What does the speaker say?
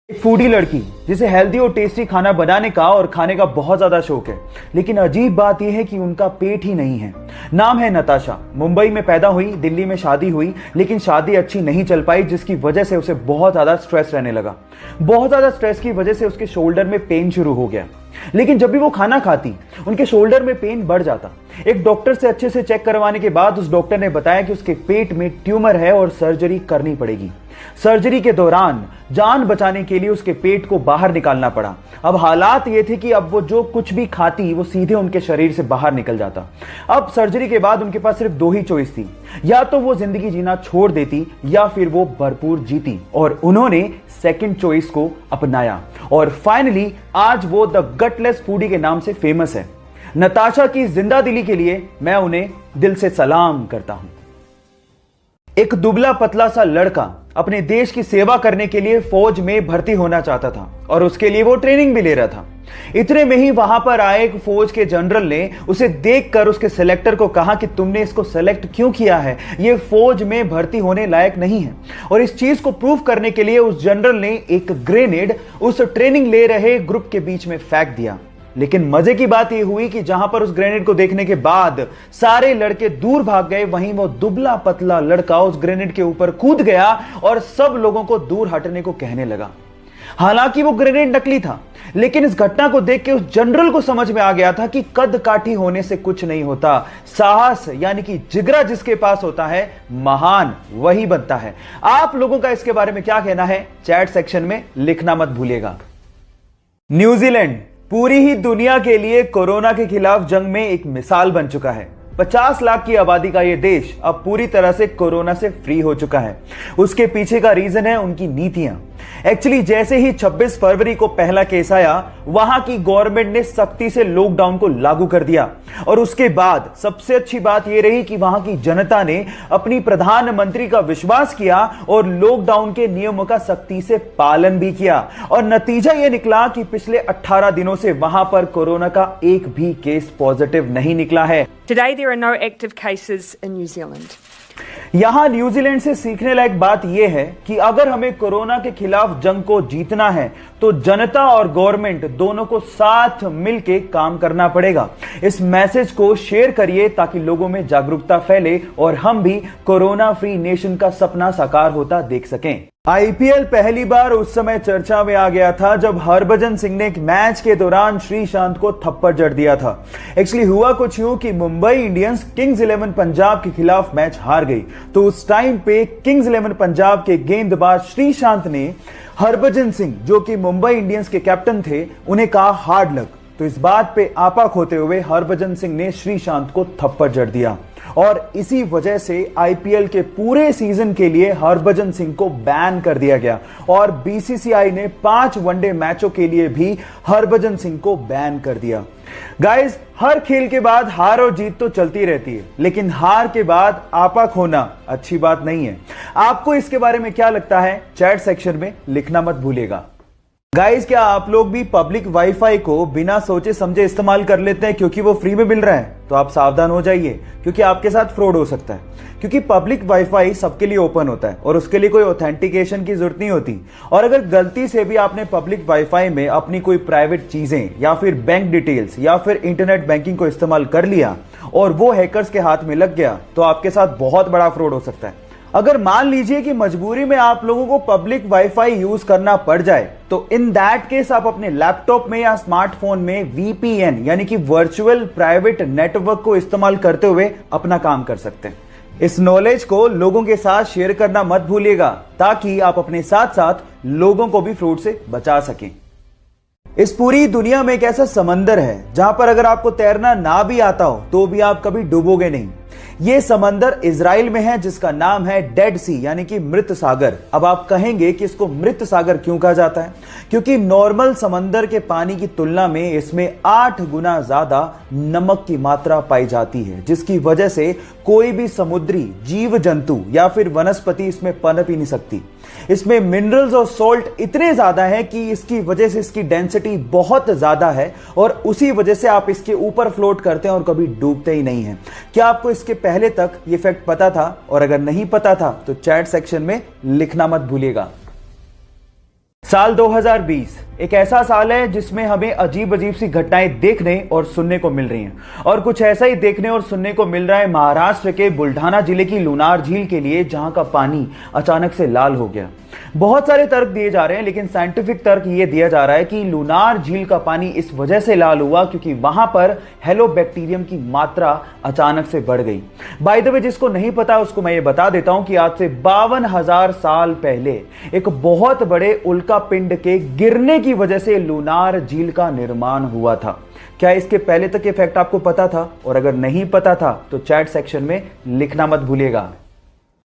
एक फूडी लड़की जिसे हेल्दी और टेस्टी खाना बनाने का और खाने का बहुत ज्यादा शौक है, लेकिन अजीब बात यह है कि उनका पेट ही नहीं है। नाम है नताशा। मुंबई में पैदा हुई, दिल्ली में शादी हुई, लेकिन शादी अच्छी नहीं चल पाई, जिसकी वजह से उसे बहुत ज्यादा स्ट्रेस रहने लगा। बहुत ज्यादा स्ट्रेस की वजह से उसके शोल्डर में पेन शुरू हो गया। लेकिन जब भी वो खाना खाती, उनके शोल्डर में पेन बढ़ जाता। एक डॉक्टर से अच्छे से चेक करवाने के बाद उस डॉक्टर ने बताया कि उसके पेट में ट्यूमर है और सर्जरी करनी पड़ेगी। सर्जरी के दौरान जान बचाने के लिए उसके पेट को बाहर निकालना पड़ा। अब हालात ये थे कि अब वो जो कुछ भी खाती वो सीधे उनके शरीर से बाहर निकल जाता। अब सर्जरी के बाद उनके पास सिर्फ दो ही चॉइस थी, या तो वो जिंदगी जीना छोड़ देती या फिर वो भरपूर जीती, और उन्होंने सेकंड चॉइस को अपनाया। और फाइनली आज वो द गटलेस फूडी के नाम से फेमस है। नताशा की जिंदा दिली के लिए मैं उन्हें दिल से सलाम करता हूं। एक दुबला पतला सा लड़का अपने देश की सेवा करने के लिए फौज में भर्ती होना चाहता था और उसके लिए वो ट्रेनिंग भी ले रहा था। इतने में ही वहां पर आए एक फौज के जनरल ने उसे देखकर उसके सिलेक्टर को कहा कि तुमने इसको सेलेक्ट क्यों किया है, ये फौज में भर्ती होने लायक नहीं है। और इस चीज को प्रूव करने के लिए उस जनरल ने एक ग्रेनेड उस ट्रेनिंग ले रहे ग्रुप के बीच में फेंक दिया। लेकिन मजे की बात यह हुई कि जहां पर उस ग्रेनेड को देखने के बाद सारे लड़के दूर भाग गए, वहीं वो दुबला पतला लड़का उस ग्रेनेड के ऊपर कूद गया और सब लोगों को दूर हटने को कहने लगा। हालांकि वो ग्रेनेड नकली था, लेकिन इस घटना को देख के उस जनरल को समझ में आ गया था कि कद काठी होने से कुछ नहीं होता। साहस यानी कि जिगरा जिसके पास होता है, महान वही बनता है। आप लोगों का इसके बारे में क्या कहना है, चैट सेक्शन में लिखना मत भूलिएगा। न्यूजीलैंड पूरी ही दुनिया के लिए कोरोना के खिलाफ जंग में एक मिसाल बन चुका है। 50 लाख की आबादी का यह देश अब पूरी तरह से कोरोना से फ्री हो चुका है। उसके पीछे का रीजन है उनकी नीतियां। एक्चुअली जैसे ही 26 फरवरी को पहला केस आया, वहां की गवर्नमेंट ने सख्ती से लॉकडाउन को लागू कर दिया। और उसके बाद सबसे अच्छी बात यह रही कि वहां की जनता ने अपनी प्रधानमंत्री का विश्वास किया और लॉकडाउन के नियमों का सख्ती से पालन भी किया। और नतीजा यह निकला कि पिछले 18 दिनों से वहां पर कोरोना का एक भी केस पॉजिटिव नहीं निकला है। Today there are no active cases in New Zealand. यहां न्यूजीलैंड से सीखने लायक बात यह है कि अगर हमें कोरोना के खिलाफ जंग को जीतना है तो जनता और गवर्नमेंट दोनों को साथ मिलकर काम करना पड़ेगा। इस मैसेज को शेयर करिए ताकि लोगों में जागरूकता फैले और हम भी कोरोना फ्री नेशन का सपना साकार होता देख सकें। आईपीएल पहली बार उस समय चर्चा में आ गया था जब हरभजन सिंह ने एक मैच के दौरान श्रीशांत को थप्पड़ जड़ दिया था। एक्चुअली हुआ कुछ यूं कि मुंबई इंडियंस किंग्स 11 पंजाब के खिलाफ मैच हार गई, तो उस टाइम पे किंग्स 11 पंजाब के गेंदबाज श्रीशांत ने हरभजन सिंह, जो कि मुंबई इंडियंस के कैप्टन थे, उन्हें कहा हार्ड लक। तो इस बात पे आपा खोते हुए हरभजन सिंह ने श्रीशांत को थप्पड़ जड़ दिया और इसी वजह से आईपीएल के पूरे सीजन के लिए हरभजन सिंह को बैन कर दिया गया और बीसीसीआई ने 5 वनडे मैचों के लिए भी हरभजन सिंह को बैन कर दिया। गाइस, हर खेल के बाद हार और जीत तो चलती रहती है, लेकिन हार के बाद आपा खोना अच्छी बात नहीं है। आपको इसके बारे में क्या लगता है, चैट सेक्शन में लिखना मत भूलिएगा। गाइस, क्या आप लोग भी पब्लिक वाईफाई को बिना सोचे समझे इस्तेमाल कर लेते हैं क्योंकि वो फ्री में मिल रहा है? तो आप सावधान हो जाइए, क्योंकि आपके साथ फ्रॉड हो सकता है। क्योंकि पब्लिक वाईफाई सबके लिए ओपन होता है और उसके लिए कोई ऑथेंटिकेशन की जरूरत नहीं होती। और अगर गलती से भी आपने पब्लिक वाईफाई में अपनी कोई प्राइवेट चीजें या फिर बैंक डिटेल्स या फिर इंटरनेट बैंकिंग को इस्तेमाल कर लिया और वो हैकर्स के हाथ में लग गया, तो आपके साथ बहुत बड़ा फ्रॉड हो सकता है। अगर मान लीजिए कि मजबूरी में आप लोगों को पब्लिक वाईफाई यूज करना पड़ जाए, तो इन दैट केस आप अपने लैपटॉप में या स्मार्टफोन में वीपीएन यानी कि वर्चुअल प्राइवेट नेटवर्क को इस्तेमाल करते हुए अपना काम कर सकते हैं। इस नॉलेज को लोगों के साथ शेयर करना मत भूलिएगा ताकि आप अपने साथ साथ लोगों को भी फ्रॉड से बचा सकें। इस पूरी दुनिया में एक ऐसा समंदर है जहां पर अगर आपको तैरना ना भी आता हो तो भी आप कभी डूबोगे नहीं। यह समंदर इजराइल में है जिसका नाम है डेड सी यानी कि मृत सागर। अब आप कहेंगे कि इसको मृत सागर क्यों कहा जाता है? क्योंकि नॉर्मल समंदर के पानी की तुलना में इसमें 8 गुना ज्यादा नमक की मात्रा पाई जाती है, जिसकी वजह से कोई भी समुद्री जीव जंतु या फिर वनस्पति इसमें पनप ही नहीं सकती। इसमें मिनरल्स और सॉल्ट इतने ज्यादा है कि इसकी वजह से इसकी डेंसिटी बहुत ज्यादा है और उसी वजह से आप इसके ऊपर फ्लोट करते हैं और कभी डूबते ही नहीं हैं। क्या आपको इसके पहले तक ये फैक्ट पता था? और अगर नहीं पता था तो चैट सेक्शन में लिखना मत भूलिएगा। साल 2020 एक ऐसा साल है जिसमें हमें अजीब अजीब सी घटनाएं देखने और सुनने को मिल रही हैं और कुछ ऐसा ही देखने और सुनने को मिल रहा है महाराष्ट्र के बुल्ढाना जिले की लुनार झील के लिए, जहां का पानी अचानक से लाल हो गया। बहुत सारे तर्क दिए जा रहे हैं, लेकिन साइंटिफिक तर्क यह दिया जा रहा है कि लुनार झील का पानी इस वजह से लाल हुआ क्योंकि वहां पर हेलोबैक्टीरियम की मात्रा अचानक से बढ़ गई। बाय द वे, जिसको नहीं पता उसको मैं ये बता देता हूं कि आज से 52,000 साल पहले एक बहुत बड़े उल्का पिंड के गिरने की वजह से लुनार झील का निर्माण हुआ था। क्या इसके पहले तक ये फैक्ट आपको पता था? और अगर नहीं पता था तो चैट सेक्शन में लिखना मत भूलिएगा।